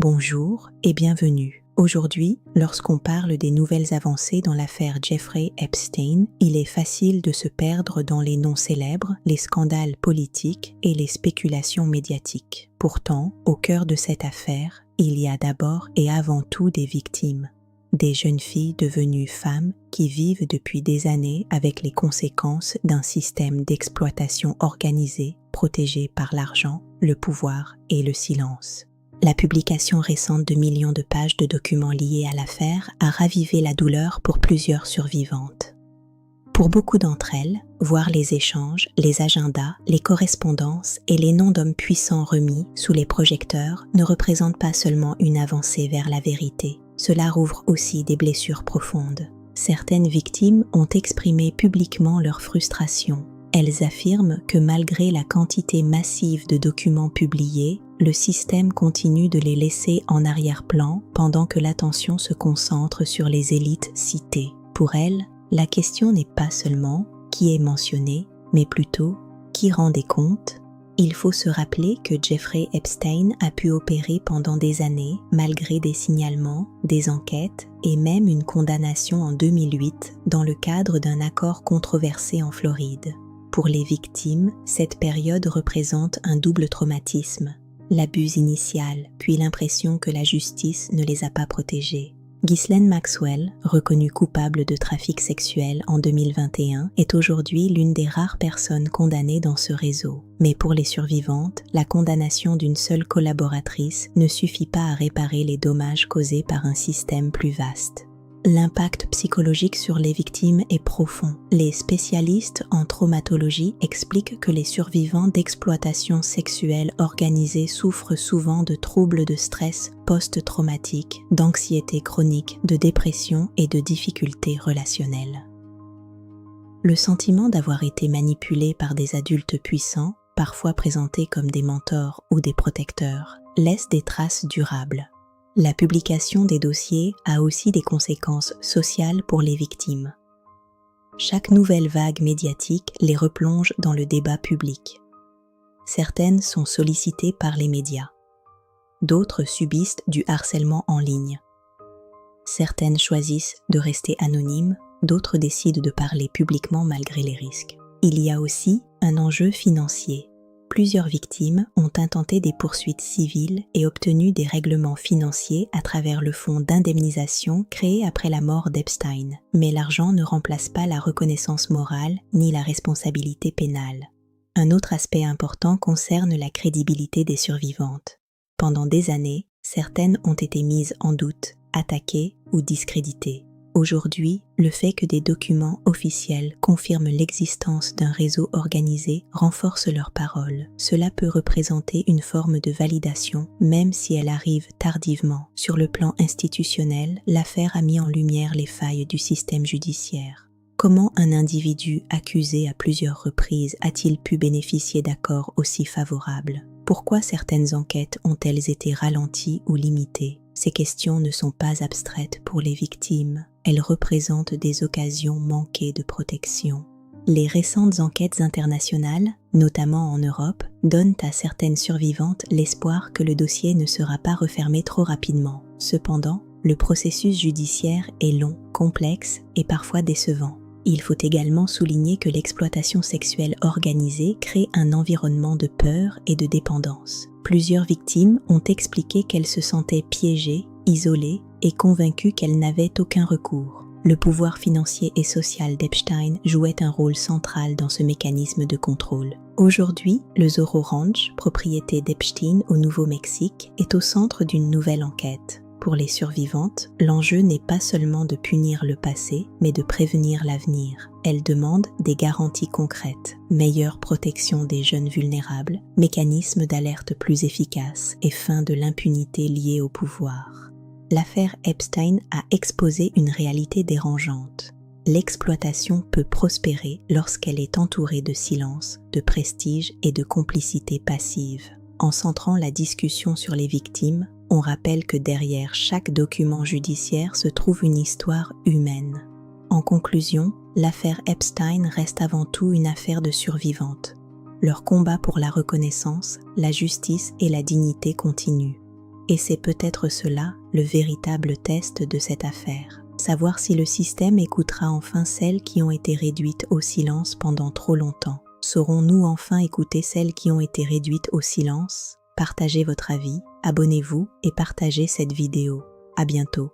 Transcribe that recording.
Bonjour et bienvenue. Aujourd'hui, lorsqu'on parle des nouvelles avancées dans l'affaire Jeffrey Epstein, il est facile de se perdre dans les noms célèbres, les scandales politiques et les spéculations médiatiques. Pourtant, au cœur de cette affaire, il y a d'abord et avant tout des victimes. Des jeunes filles devenues femmes qui vivent depuis des années avec les conséquences d'un système d'exploitation organisé, protégé par l'argent, le pouvoir et le silence. La publication récente de millions de pages de documents liés à l'affaire a ravivé la douleur pour plusieurs survivantes. Pour beaucoup d'entre elles, voir les échanges, les agendas, les correspondances et les noms d'hommes puissants remis sous les projecteurs ne représente pas seulement une avancée vers la vérité, cela rouvre aussi des blessures profondes. Certaines victimes ont exprimé publiquement leur frustration. Elles affirment que malgré la quantité massive de documents publiés, le système continue de les laisser en arrière-plan pendant que l'attention se concentre sur les élites citées. Pour elles, la question n'est pas seulement qui est mentionné, mais plutôt qui rend des comptes. Il faut se rappeler que Jeffrey Epstein a pu opérer pendant des années, malgré des signalements, des enquêtes et même une condamnation en 2008 dans le cadre d'un accord controversé en Floride. Pour les victimes, cette période représente un double traumatisme. L'abus initial, puis l'impression que la justice ne les a pas protégées. Ghislaine Maxwell, reconnue coupable de trafic sexuel en 2021, est aujourd'hui l'une des rares personnes condamnées dans ce réseau. Mais pour les survivantes, la condamnation d'une seule collaboratrice ne suffit pas à réparer les dommages causés par un système plus vaste. L'impact psychologique sur les victimes est profond. Les spécialistes en traumatologie expliquent que les survivants d'exploitation sexuelle organisée souffrent souvent de troubles de stress post-traumatique, d'anxiété chronique, de dépression et de difficultés relationnelles. Le sentiment d'avoir été manipulé par des adultes puissants, parfois présentés comme des mentors ou des protecteurs, laisse des traces durables. La publication des dossiers a aussi des conséquences sociales pour les victimes. Chaque nouvelle vague médiatique les replonge dans le débat public. Certaines sont sollicitées par les médias. D'autres subissent du harcèlement en ligne. Certaines choisissent de rester anonymes, d'autres décident de parler publiquement malgré les risques. Il y a aussi un enjeu financier. Plusieurs victimes ont intenté des poursuites civiles et obtenu des règlements financiers à travers le fonds d'indemnisation créé après la mort d'Epstein. Mais l'argent ne remplace pas la reconnaissance morale ni la responsabilité pénale. Un autre aspect important concerne la crédibilité des survivantes. Pendant des années, certaines ont été mises en doute, attaquées ou discréditées. Aujourd'hui, le fait que des documents officiels confirment l'existence d'un réseau organisé renforce leurs paroles. Cela peut représenter une forme de validation, même si elle arrive tardivement. Sur le plan institutionnel, l'affaire a mis en lumière les failles du système judiciaire. Comment un individu accusé à plusieurs reprises a-t-il pu bénéficier d'accords aussi favorables? Pourquoi certaines enquêtes ont-elles été ralenties ou limitées? Ces questions ne sont pas abstraites pour les victimes. Elles représentent des occasions manquées de protection. Les récentes enquêtes internationales, notamment en Europe, donnent à certaines survivantes l'espoir que le dossier ne sera pas refermé trop rapidement. Cependant, le processus judiciaire est long, complexe et parfois décevant. Il faut également souligner que l'exploitation sexuelle organisée crée un environnement de peur et de dépendance. Plusieurs victimes ont expliqué qu'elles se sentaient piégées, isolées et convaincues qu'elles n'avaient aucun recours. Le pouvoir financier et social d'Epstein jouait un rôle central dans ce mécanisme de contrôle. Aujourd'hui, le Zorro Ranch, propriété d'Epstein au Nouveau-Mexique, est au centre d'une nouvelle enquête. Pour les survivantes, l'enjeu n'est pas seulement de punir le passé, mais de prévenir l'avenir. Elles demandent des garanties concrètes, meilleure protection des jeunes vulnérables, mécanismes d'alerte plus efficaces et fin de l'impunité liée au pouvoir. L'affaire Epstein a exposé une réalité dérangeante. L'exploitation peut prospérer lorsqu'elle est entourée de silence, de prestige et de complicité passive. En centrant la discussion sur les victimes, on rappelle que derrière chaque document judiciaire se trouve une histoire humaine. En conclusion, l'affaire Epstein reste avant tout une affaire de survivantes. Leur combat pour la reconnaissance, la justice et la dignité continuent. Et c'est peut-être cela le véritable test de cette affaire. Savoir si le système écoutera enfin celles qui ont été réduites au silence pendant trop longtemps. Saurons-nous enfin écouter celles qui ont été réduites au silence? Partagez votre avis, abonnez-vous et partagez cette vidéo. À bientôt.